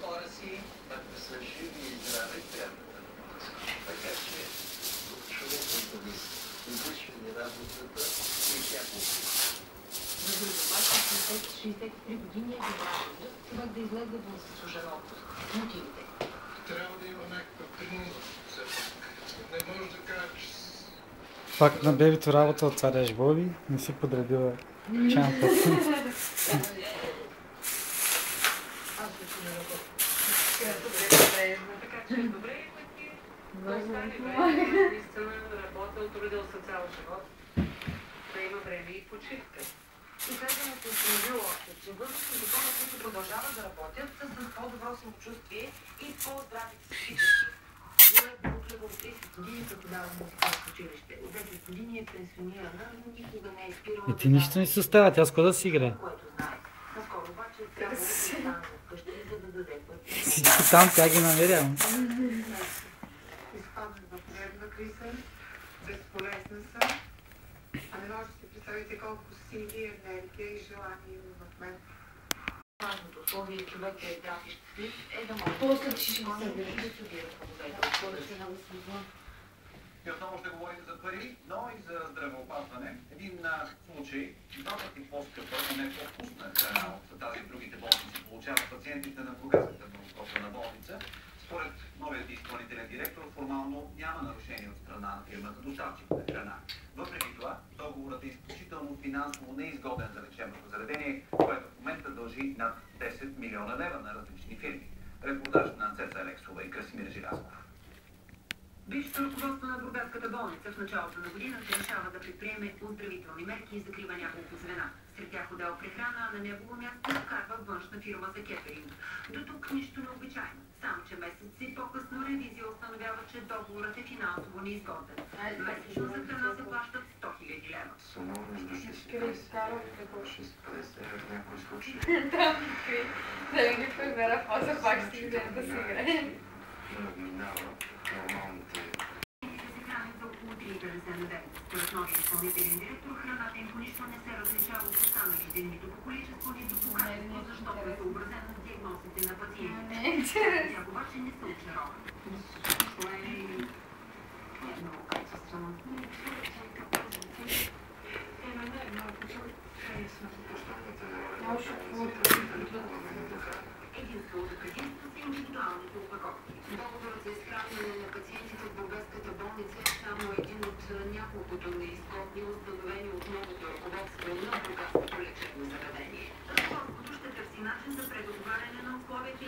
хора си, ако са живи и здрави, трябва да напускат. Така че човекът да извърши работата и всяко. За обаче 63 години е добра възраст, човек да излезе в заслужен отпуск. Мотивите. Трябва да има някаква принуда. Не може да кажа, че... Факт на бебито работа от царя Боби, не си подредила чанта. Аз да си не работя. Така че добре и пъти. Остане време, наистина работил, трудил се цял живот. Да има време и почивка. Изследването е установило още, че възрастните хора, които продължават да работят, са с по-добро самочувствие и по-здрави психически. Ние Буклева от 30 години преподава музикално училище. От 10 години е пенсионирана, но никога не е спирала. И ти нищо не се става, тя скоро да си игра. Което знае. Наскоро обаче трябва да остане вкъщи, за да даде път. Всички там тя ги намеря. Изпаднах в нервна криза, безполезна съм, а не може да си представите колко сили, енергия и желание има в мен. Важното условие човек да е здрав и щастлив е да може да се студира плодовете. И отново ще говорим за пари, но и за здравеопазване. Един случай, два пъти по-скъпа, но не по-вкусна храна от тази и другите болници получават пациентите на Бургаската многопрофилна болница. Според новият изпълнителен директор, формално няма нарушение от страна на фирмата доставчик на храна. Въпреки това, договорът е изключително финансово неизгоден за лечебното заведение, което в момента дължи над 10 милиона лева на различни фирми. Репортаж на Цеца Алексова и Красимир Желязков. Бившето ръководство на Бургаската болница в началото на годината решава да предприеме оздравителни мерки и закрива няколко звена. Сред тях отдел прехрана, а на негово място вкарва външна фирма за кетеринг. До тук нищо необичайно. Само, че месеци по-късно ревизия установява, че договорът е финансово неизгоден. Месечно за храна се плащат 100 000 лева. Само между 650 в някои случаи. Да ги прибера, после пак ще видим да си играе. Минава нормалните. За около 3,50 на ден. Според новия изпълнителен директор, храната им по нищо не се различава от останалите, нито по количество, нито по качество, защото е съобразено с диагнозите на пациентите. Тя обаче не са очаровани. Това е много качествено. Единственото предимство са индивидуалните упаковки. Договорът за изхранване на пациентите в Бургаската болница е само един от няколкото неизгодни, установени от новото ръководство на Бургаското лечебно заведение. Ръководството ще търси начин за предоговаряне на условията